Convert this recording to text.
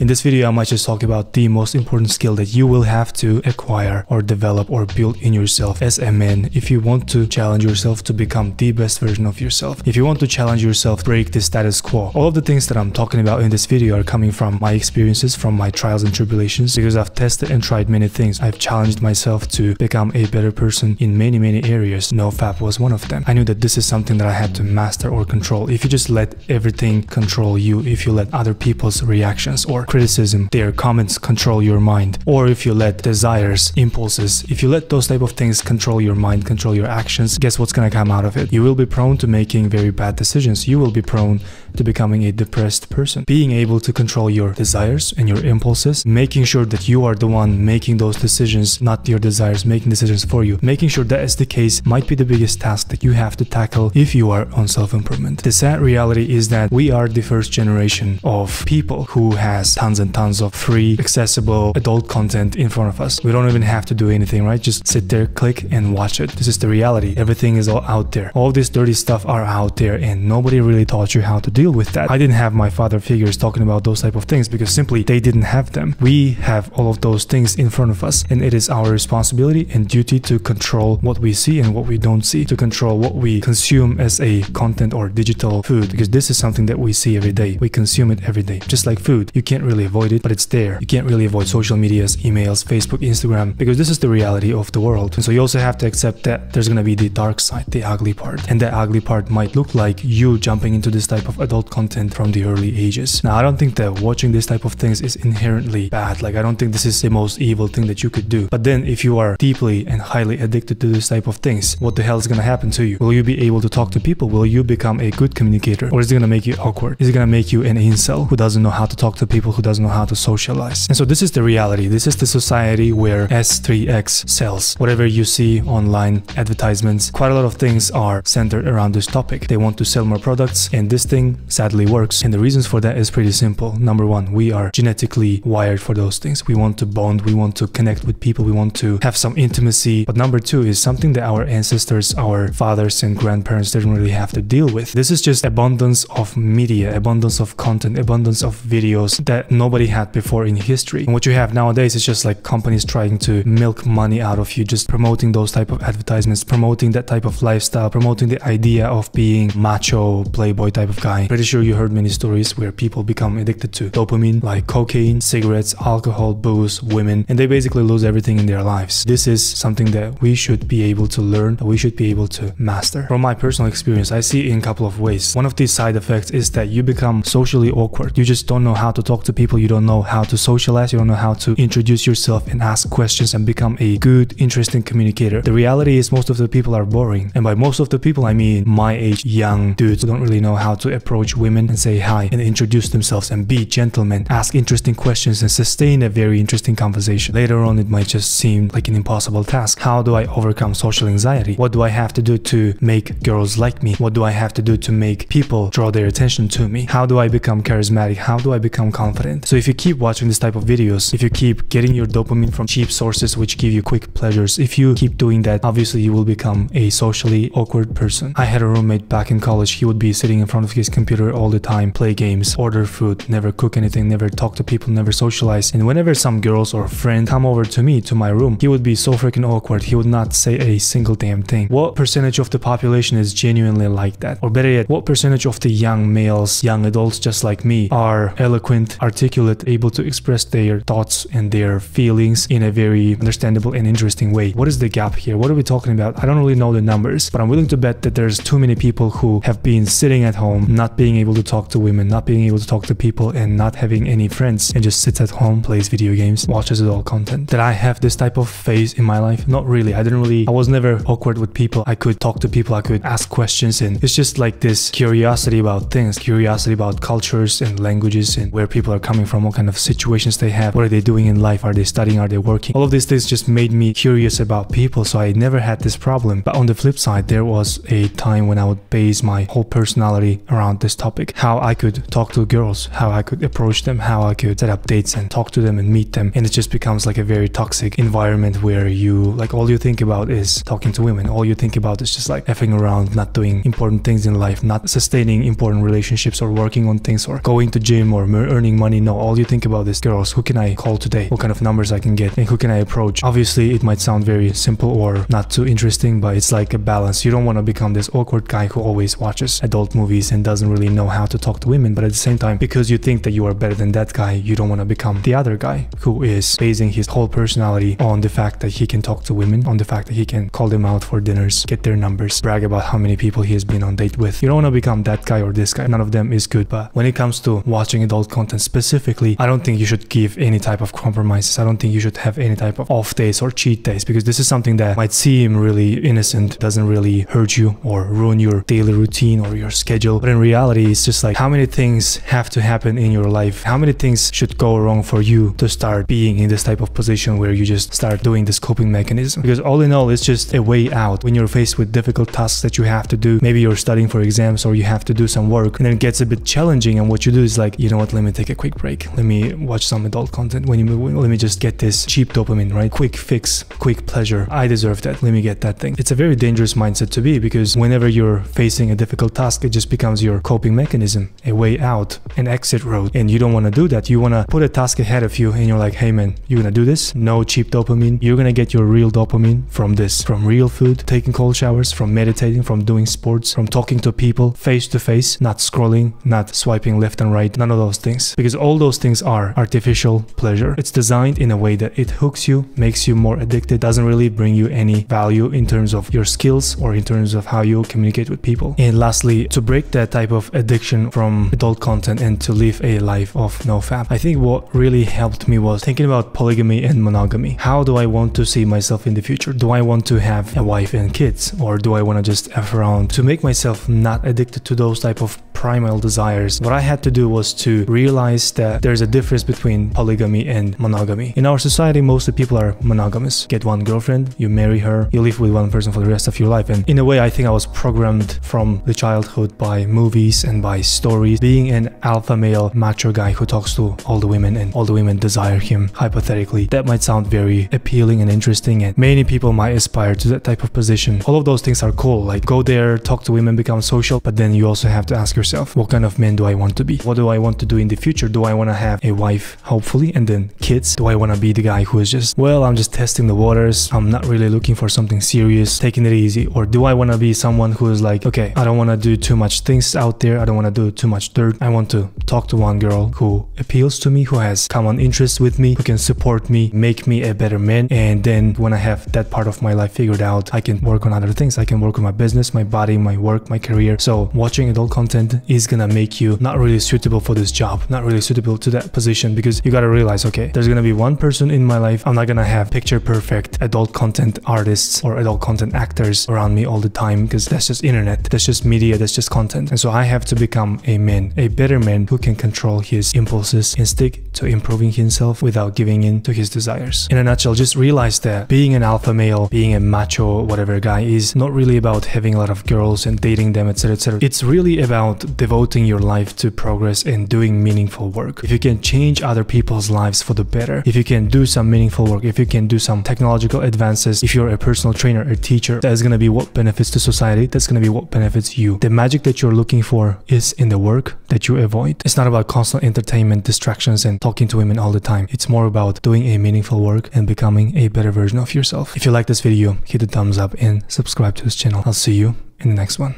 In this video, I might just talk about the most important skill that you will have to acquire or develop or build in yourself as a man if you want to challenge yourself to become the best version of yourself. If you want to challenge yourself, break the status quo. All of the things that I'm talking about in this video are coming from my experiences, from my trials and tribulations, because I've tested and tried many things. I've challenged myself to become a better person in many areas. NoFap was one of them. I knew that this is something that I had to master or control. If you just let everything control you, if you let other people's reactions or criticism, their comments control your mind, or if you let desires, impulses, if you let those type of things control your mind, control your actions, guess what's gonna come out of it? You will be prone to making very bad decisions. You will be prone to becoming a depressed person. Being able to control your desires and your impulses, making sure that you are the one making those decisions, not your desires making decisions for you, making sure that is the case might be the biggest task that you have to tackle if you are on self-improvement. The sad reality is that we are the first generation of people who has tons and tons of free, accessible adult content in front of us. We don't even have to do anything, right? Just sit there, click and watch it. This is the reality. Everything is all out there. All this dirty stuff are out there and nobody really taught you how to deal with that. I didn't have my father figures talking about those type of things because simply they didn't have them. We have all of those things in front of us, and it is our responsibility and duty to control what we see and what we don't see, to control what we consume as a content or digital food, because this is something that we see every day. We consume it every day. Just like food, you can't really avoid it, but it's there. You can't really avoid social medias, emails, Facebook, Instagram, because this is the reality of the world. And so you also have to accept that there's gonna be the dark side, the ugly part, and that ugly part might look like you jumping into this type of adult content from the early ages. Now, I don't think that watching this type of things is inherently bad. Like, I don't think this is the most evil thing that you could do. But then if you are deeply and highly addicted to this type of things, what the hell is gonna happen to you? Will you be able to talk to people? Will you become a good communicator? Or is it gonna make you awkward? Is it gonna make you an incel who doesn't know how to talk to people, who doesn't know how to socialize? And so this is the reality. This is the society where S3X sells. Whatever you see online, advertisements, quite a lot of things are centered around this topic. They want to sell more products, and this thing sadly works. And the reasons for that is pretty simple. Number one, we are genetically wired for those things. We want to bond, we want to connect with people, we want to have some intimacy. But number two is something that our ancestors, our fathers and grandparents didn't really have to deal with. This is just abundance of media, abundance of content, abundance of videos that nobody had before in history. And what you have nowadays is just like companies trying to milk money out of you, just promoting those type of advertisements, promoting that type of lifestyle, promoting the idea of being macho, playboy type of guy. Pretty sure you heard many stories where people become addicted to dopamine, like cocaine, cigarettes, alcohol, booze, women, and they basically lose everything in their lives. This is something that we should be able to learn, that we should be able to master. From my personal experience, I see it in a couple of ways. One of these side effects is that you become socially awkward. You just don't know how to talk to people. You don't know how to socialize. You don't know how to introduce yourself and ask questions and become a good, interesting communicator. The reality is most of the people are boring. And by most of the people, I mean my age, young dudes who don't really know how to approach women and say hi and introduce themselves and be gentlemen, ask interesting questions and sustain a very interesting conversation. Later on, it might just seem like an impossible task. How do I overcome social anxiety? What do I have to do to make girls like me? What do I have to do to make people draw their attention to me? How do I become charismatic? How do I become confident? So if you keep watching this type of videos, if you keep getting your dopamine from cheap sources which give you quick pleasures, if you keep doing that, obviously you will become a socially awkward person. I had a roommate back in college. He would be sitting in front of his computer all the time, play games, order food, never cook anything, never talk to people, never socialize. And whenever some girls or friend come over to me, to my room, he would be so freaking awkward. He would not say a single damn thing. What percentage of the population is genuinely like that? Or better yet, what percentage of the young males, young adults just like me, are eloquent, articulate, able to express their thoughts and their feelings in a very understandable and interesting way? What is the gap here? What are we talking about? I don't really know the numbers, but I'm willing to bet that there's too many people who have been sitting at home, not being able to talk to women, not being able to talk to people, and not having any friends, and just sits at home, plays video games, watches adult content. Did I have this type of phase in my life? Not really. I was never awkward with people. I could talk to people, I could ask questions, and it's just like this curiosity about things, curiosity about cultures and languages and where people are coming from, what kind of situations they have, what are they doing in life, are they studying, are they working? All of these things just made me curious about people, so I never had this problem. But on the flip side, there was a time when I would base my whole personality around this topic, how I could talk to girls, how I could approach them, how I could set up dates and talk to them and meet them. And it just becomes like a very toxic environment where you, like, all you think about is talking to women. All you think about is just like effing around, not doing important things in life, not sustaining important relationships or working on things or going to gym or earning money money? No, all you think about is, girls, who can I call today? What kind of numbers I can get? And who can I approach? Obviously, it might sound very simple or not too interesting, but it's like a balance. You don't want to become this awkward guy who always watches adult movies and doesn't really know how to talk to women, but at the same time, because you think that you are better than that guy, you don't want to become the other guy who is basing his whole personality on the fact that he can talk to women, on the fact that he can call them out for dinners, get their numbers, brag about how many people he has been on date with. You don't want to become that guy or this guy. None of them is good. But when it comes to watching adult content specifically, I don't think you should give any type of compromises. I don't think you should have any type of off days or cheat days, because this is something that might seem really innocent, doesn't really hurt you or ruin your daily routine or your schedule. But in reality, it's just like, how many things have to happen in your life? How many things should go wrong for you to start being in this type of position where you just start doing this coping mechanism? Because all in all, it's just a way out when you're faced with difficult tasks that you have to do. Maybe you're studying for exams or you have to do some work, and then it gets a bit challenging, and what you do is like, you know what, let me take a quick break, let me watch some adult content, let me just get this cheap dopamine, right? Quick fix, quick pleasure. I deserve that, let me get that thing. It's a very dangerous mindset to be, because whenever you're facing a difficult task, it just becomes your coping mechanism, a way out, an exit road, and you don't want to do that. You want to put a task ahead of you, and you're like, hey man, you're gonna do this, no cheap dopamine, you're gonna get your real dopamine from this, from real food, taking cold showers, from meditating, from doing sports, from talking to people face to face, not scrolling, not swiping left and right, none of those things, because all those things are artificial pleasure. It's designed in a way that it hooks you, makes you more addicted, doesn't really bring you any value in terms of your skills or in terms of how you communicate with people. And lastly, to break that type of addiction from adult content and to live a life of NoFap, I think what really helped me was thinking about polygamy and monogamy. How do I want to see myself in the future? Do I want to have a wife and kids, or do I want to just F around? To make myself not addicted to those type of primal desires, what I had to do was to realize that there's a difference between polygamy and monogamy. In our society, most of the people are monogamous. Get one girlfriend, you marry her, you live with one person for the rest of your life. And in a way, I think I was programmed from the childhood by movies and by stories, being an alpha male macho guy who talks to all the women and all the women desire him, hypothetically. That might sound very appealing and interesting, and many people might aspire to that type of position. All of those things are cool, like go there, talk to women, become social, but then you also have to ask yourself, what kind of man do I want to be? What do I want to do in the future? Do I want to have a wife, hopefully, and then kids? Do I want to be the guy who is just, well, I'm just testing the waters, I'm not really looking for something serious, taking it easy? Or do I want to be someone who is like, okay, I don't want to do too much things out there, I don't want to do too much dirt, I want to talk to one girl who appeals to me, who has common interests with me, who can support me, make me a better man, and then when I have that part of my life figured out, I can work on other things. I can work on my business, my body, my work, my career. So watching adult content is gonna make you not really suitable for this job, not really suitable to that position, because you gotta realize, okay, there's gonna be one person in my life. I'm not gonna have picture perfect adult content artists or adult content actors around me all the time, because that's just internet, that's just media, that's just content. And so I have to become a man, a better man who can control his impulses and stick to improving himself without giving in to his desires. In a nutshell, just realize that being an alpha male, being a macho whatever guy is not really about having a lot of girls and dating them, etc, etc. It's really about devoting your life to progress and doing meaningful work. If you can change other people's lives for the better, if you can do some meaningful work, if you can do some technological advances, if you're a personal trainer, a teacher, that's gonna be what benefits the society, that's gonna be what benefits you. The magic that you're looking for is in the work that you avoid. It's not about constant entertainment, distractions, and talking to women all the time. It's more about doing a meaningful work and becoming a better version of yourself. If you like this video, hit the thumbs up and subscribe to this channel. I'll see you in the next one.